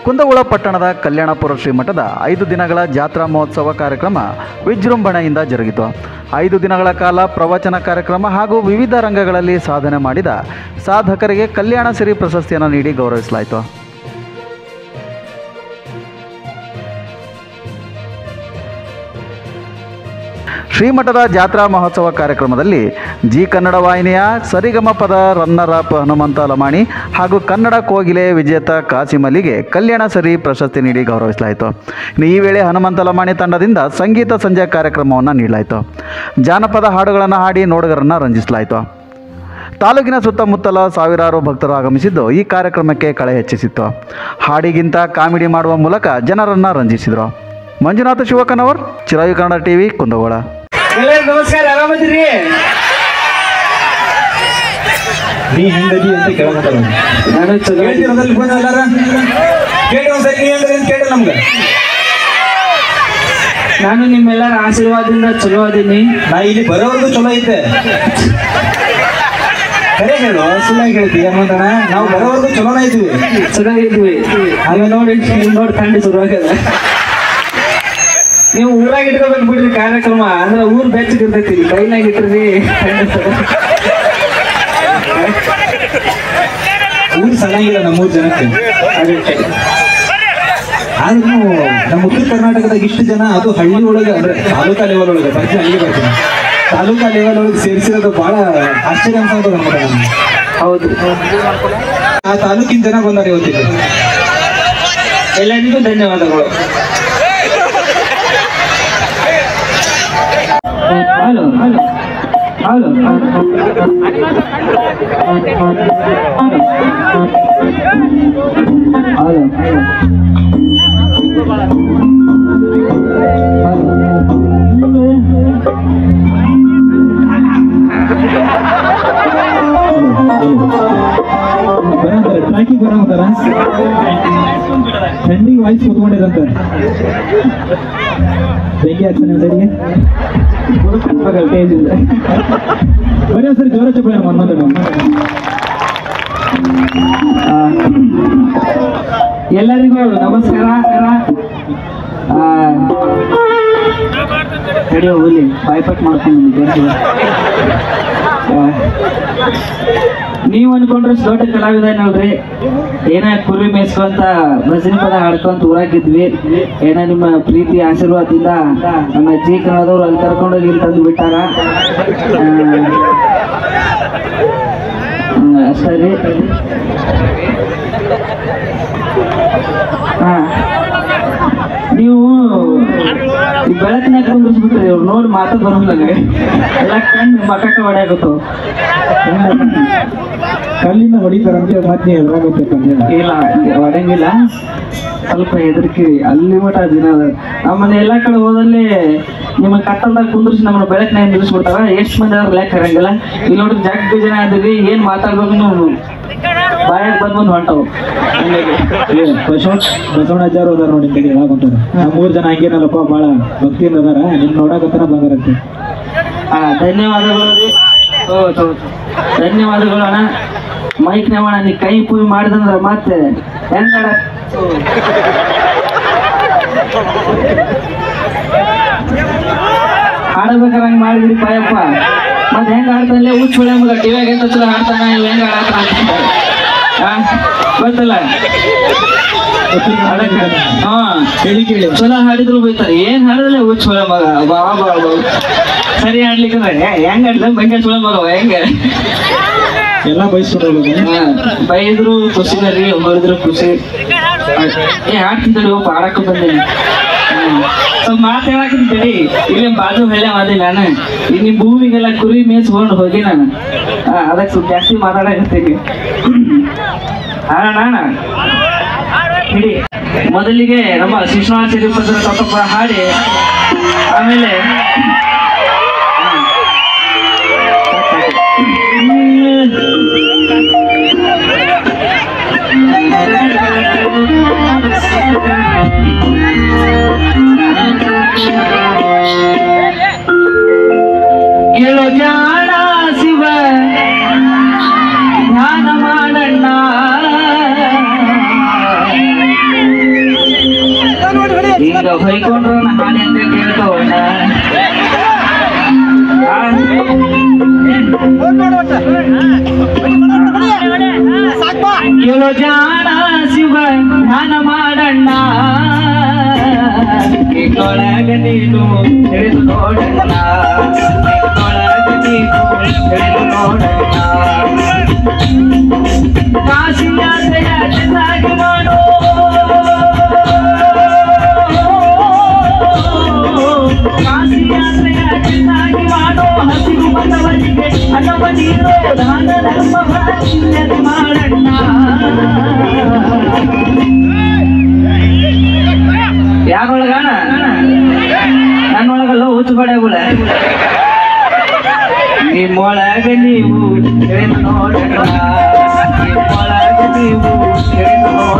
ಕುಂದಗೋಳ ಪಟ್ಟಣದ ಕಲ್ಯಾಣಪುರ ಶ್ರೀಮಠದ 5 ದಿನಗಳ ಜಾತ್ರಾ ಮಹೋತ್ಸವ ಕಾರ್ಯಕ್ರಮ ವಿಜೃಂಭಣೆಯಿಂದ ಜರುಗಿತು. 5 ದಿನಗಳ ಕಾಲ ಪ್ರವಚನ ಕಾರ್ಯಕ್ರಮ ಹಾಗೂ ವಿವಿಧ ರಂಗಗಳಲ್ಲಿ ಸಾಧನೆ ಮಾಡಿದ ಸಾಧಕರಿಗೆ ಕಲ್ಯಾಣ ಸಿರಿ ಪ್ರಶಸ್ತಿಯನ್ನು ನೀಡಿ ಗೌರವಿಸಲಾಯಿತು. ಶ್ರೀಮಠದ ಜಾತ್ರಾ ಮಹೋತ್ಸವ ಕಾರ್ಯಕ್ರಮದಲ್ಲಿ ಜಿ ಕನ್ನಡ ವಾಹಿನಿಯ ಸರಿಗಮಪದ ರನ್ನರ್ ಅಪ್ ಹನುಮಂತ ಲಮಾಣಿ ಹಾಗೂ ಕನ್ನಡ ಕೋಗಿಲೆ ವಿಜೇತ ಕಾಸಿಮಲಿಗೆ ಕಲ್ಯಾಣ ಸರಿ ಪ್ರಶಸ್ತಿ ನೀಡಿ ಗೌರವಿಸಲಾಯಿತು. ಈ ವೇಳೆ ಹನುಮಂತ ಲಮಾಣಿ ತಂಡದಿಂದ ಸಂಗೀತ ಸಂಜೆ ಕಾರ್ಯಕ್ರಮವನ್ನು ನೀಡಲಾಯಿತು. ಜಾನಪದ ಹಾಡುಗಳನ್ನು ಹಾಡಿ ನೋಡುಗರನ್ನು ರಂಜಿಸಲಾಯಿತು. ತಾಲೂಕಿನ ಸುತ್ತಮುತ್ತಲ ಸಾವಿರಾರು ಭಕ್ತರು ಆಗಮಿಸಿದ್ದು ಈ ಕಾರ್ಯಕ್ರಮಕ್ಕೆ ಕಳೆ ಹೆಚ್ಚಿಸಿತ್ತು. ಹಾಡಿಗಿಂತ ಕಾಮಿಡಿ ಮಾಡುವ ಮೂಲಕ ಜನರನ್ನು ರಂಜಿಸಿದರು. ಮಂಜುನಾಥ ಶಿವಕನವರ್, ಚಿರಾಯು ಕನ್ನಡ ಟಿವಿ, ಕುಂದಗೋಳ. ನಮಸ್ಕಾರ, ಆರಾಮದಿರಿ? ನೀ ಹೆಂಗದಿ ಅಂತ ಕೇಳಕತ್ತಾರ. ನಾನು ಕೇಳ್ತಿರೋದಲ್ಲಿ ಬಂದ ಎಲ್ಲಾರ ಕೇಳಿ ಒಂದ್ಸರಿ ನೀ ಅಂದ್ರೆ ಏನು ಕೇಳಿ ನಮ್ಗೆ. ನಾನು ನಿಮ್ಮೆಲ್ಲರ ಆಶೀರ್ವಾದದಿಂದ ಚಲೋ ಅದೀನಿ. ನಾ ಇಲ್ಲಿ ಬರೋವರೆಗೂ ಚಲೋ ಐತೆ. ಕರೆ ಹೇಳು, ಸುಳ್ಳಾಗಿ ಹೇಳ್ತೀವಿ ಹನುಮಂತಣ್ಣ. ನಾವು ಬರೋವರೆಗೂ ಚಲೋನ ಇದ್ವಿ, ಚೆನ್ನಾಗಿದ್ವಿ. ಆಮೇಲೆ ನೋಡಿ ಕಂಡು ಶುರುವಾಗದ. ನೀವು ಊರಾಗ ಇಟ್ಕೋಬೇಕು ಬಿಡ್ರಿ ಕಾರ್ಯಕ್ರಮ, ಅಂದ್ರೆ ಊರ್ ಬೆಚ್ಚಗಿರ್ತೈತಿ. ಕೈನಾಗ ಇಟ್ರಿ ಊರ್ ಸಣ್ಣಗಿಲ್ಲ ನಮ್ಮೂರ್ ಜನಕ್ಕೆ. ಆದ್ರೂ ನಮ್ಮ ಉತ್ತರ ಕರ್ನಾಟಕದಾಗ ಇಷ್ಟು ಜನ, ಅದು ಹಳ್ಳಿ ಒಳಗೆ ಅಂದ್ರೆ ತಾಲೂಕಾ ಲೆವೆಲ್ ಒಳಗೆ ಬರ್ತೀನಿ, ಹಳ್ಳಿ ಬರ್ತೀನಿ, ತಾಲೂಕಾ ಲೆವೆಲ್ ಒಳಗೆ ಸೇರಿಸಿರೋದು ಬಹಳ ಆಶ್ಚರ್ಯ ಅನ್ಸೋದು ನಮ್ಗೆ. ಹೌದು, ಆ ತಾಲೂಕಿನ ಜನ ಬಂದಾರೆ ಇವತ್ತಿಗೆ. ಎಲ್ಲರಿಗೂ ಧನ್ಯವಾದಗಳು. Hello hello hello hello tracking ಬರೋಂತಾರ ಟ್ರೆಂಡಿಂಗ್ ವಾಯ್ಸ್ ಕೂತ್ಕೊಂಡಿರಂತ ಬೆಂಕಿ ಹಾಕ್ತಾನೆ ಸರಿಗೆ ಬರೀ ಸರಿ ಜೋರ ಚಪ್ಪಳ ಮಾತಾಡ. ಎಲ್ಲರಿಗೂ ನಮಸ್ಕಾರ. ಕಡಿಯೋ ಹೋಗ್ಲಿ, ಬಾಯ್ಪಟ್ ಮಾಡ್ತೀನಿ. ನೀವು ಅನ್ಕೊಂಡ್ರೆ ದೊಡ್ಡ ಕಲಾವಿದನಲ್ರಿ, ಏನ ಕುರಿ ಮೇಯಿಸ್ಕೊಂತ ಭಜನೆ ಪದ ಹಾಡ್ಕೊಂತ ಊರಾಗಿದ್ವಿ. ಏನ ನಿಮ್ಮ ಪ್ರೀತಿ ಆಶೀರ್ವಾದದಿಂದ ನಮ್ಮ ಜಿ ಕನ್ನಡದವ್ರು ಅಲ್ಲಿ ಕರ್ಕೊಂಡೋಗಿ ಇಲ್ಲಿ ತಂದು ಬಿಟ್ಟಾರ. ಸರಿ, ನೀವು ಈ ಬೆಳಕಿನಾಗ ಕುಂದಿಸ್ಬಿಟ್ರಿ, ಇವ್ರು ನೋಡಿ ಮಾತು ಬರೋಲ್ಲ. ಎಲ್ಲ ಕಣ್ಣು ಮಕ್ಕಕ್ಕೆ ಹೊಡೆಯಾಗುತ್ತವ. ಕಲ್ಲಿನ ಹೊಡಿತಾರಂತೆ ಮತ್ತೆ ಇಲ್ಲ ಹೊಡೆಯಂಗಿಲ್ಲ, ಸ್ವಲ್ಪ ಹೆದರಿಕೆ ಅಲ್ಲಿ ಮಠ ದಿನ. ನಮ್ಮನೆ ಎಲ್ಲ ಕಡೆ ಹೋದಲ್ಲಿ ನಿಮ್ಮನ್ನ ಕಟ್ಟಲ್ದಾಗ ಕುಂದ್ರಿಸಿ ನಮ್ಮನ್ನ ಬೆಳಕಿನಾಗ ನಿಲ್ಲಿಸ್ಬಿಡ್ತಾರ. ಎಷ್ಟು ಮಂದಿ ಆದ್ರೆ ಲೆಕ್ಕ ಇರಂಗಿಲ್ಲ. ಇಲ್ಲಿ ನೋಡ್ರಿ ಜಗ್ ಜನ ಆದ್ರಿ, ಏನ್ ಮಾತಾಡ್ಬೇಕು ನೀವು ಬಾಯಾಗ ಬಂದ್ ಹೊಂಟವು. ಬಸವಣ್ಣಾಚಾರ್ಯ ಅದಾರ ನೋಡಿ ಕಡೆ ಹೇಳಾಕೊಂತಾರ. 3 ಜನ ಹಂಗೇನಲ್ಲಪ್ಪ, ಭಾಳ ಭಕ್ತಿಯಿಂದ ಅದಾರ. ನಿಮ್ ನೋಡಕತ್ತನ ಬಂದಾರಂತೆ. ಧನ್ಯವಾದಗಳು ರೀ. ಧನ್ಯವಾದಗಳು ಅಣ್ಣ. ಮೈಕ್ ನವಣ ನೀ ಕೈ ಪೂಜೆ ಮಾಡಿದಂದ್ರ ಮತ್ತೆ ಹೆಂಗ ಆಡಬೇಕಾರೆ ಹಂಗೆ ಮಾಡಿದ್ರಿ ಪಾಯಪ್ಪ. ಮತ್ತೆ ಹೆಂಗ ಆಡ್ತಾನೆ ಹುಚ್ಚುಳೆ ಮಗ ಟಿವಿಯಾಗ ಎಂತ ಚಲೋ ಆಡ್ತಾನ, ಹೆಂಗ ಆಡ್ತಾನ ಗೊತ್ತಲ್ಲ. ಚಲೋ ಹಾಡಿದ್ರು ಬೈತಾರೆ, ಏನ್ ಹಾಡಿದ್ರೆ ಹುಚ್ಚುಳೆ ಮಗ ಬಾ ಬಾ ಬಾ. ಸರಿ ಆಡ್ಲಿಕ್ಕೆ ಹೆಂಗ ಆಡ್ಲ ಬಂಗೆ ಚಲೋ ಮಗ ಹೆಂಗ ಎಲ್ಲ ಬೈದ್ರು ಖುಷಿನ ರೀ, ಹೊಡೆದ್ರು ಖುಷಿ. ಆಡ್ತಿದ್ದಡಿ ಒಬ್ಬ ಆಡಕ್ಕೆ ಬಂದೇನಿ. ಸ್ವಲ್ಪ ಮಾತು ಹೇಳಾಕಿದ್ದೀನಿ, ಇಲ್ಲಿ ಬಾಜು ಹೇಳ ಮಾದಿ ನಾನು. ಈ ನಿಮ್ ಭೂಮಿಗೆಲ್ಲ ಕುರಿ ಮೇಯಿಸ್ಕೊಂಡು ಹೋಗಿ ನಾನು ಅದಕ್ಕೆ ಸ್ವಲ್ಪ ಜಾಸ್ತಿ ಮಾತಾಡಕತ್ತೀನಿ. ಅಣ್ಣ ಹಿಡಿ. ಮೊದಲಿಗೆ ನಮ್ಮ ಶಿಕ್ಷಣಾಚಾರ್ಯ ಪತ್ರ ತಪ್ಪ ಹಾಡಿ, ಆಮೇಲೆ ಕೇಳೋ ಜಾಣ ಶಿವ ಧ್ಯಾನ ಮಾಡಣ್ಣ, ಬೈಕೊಂಡ್ರು ಹಾನಿ ಅಂತ ಕೇಳ್ತವಣ್ಣ ಕೇಳೋ ಜಾಣ ಶಿವ ಧ್ಯಾನ ಮಾಡಣ್ಣ ನಿನ್ನೊಳಗ ನೀನು ತಿಳಿದು ನೋಡಣ್ಣ ನಿನ್ನೊಳಗ ನೀನು ತಿಳಿದು ನೋಡಣ್ಣ ಕಾಶಿ ಯಾತ್ರೆಯ ಚೆನ್ನಾಗಿ ಮಾಡೋ ಕಾಶಿ ಯಾತ್ರೆಯ ಚೆನ್ನಾಗಿ ಮಾಡೋ ಹಸಿರು ಬಂದವರಿಗೆ ಅನ್ನವ ನೀರು ದಾನ ಧರ್ಮವ ಚಿಂತನೆ ಮಾಡಣ್ಣ ಯಾಗೊಳಗಣ ನನ್ನೊಳಗಲ್ಲ ಹುಚ್ಚುಬಡೆಗುಳ ನಿಮ್ಮೊಳಗ ನೀವು ತಿಳಿದು ನೋಡಣ್ಣ ನಿಮ್ಮೊಳಗ ನೀವು ತಿಳಿದು ನೋಡ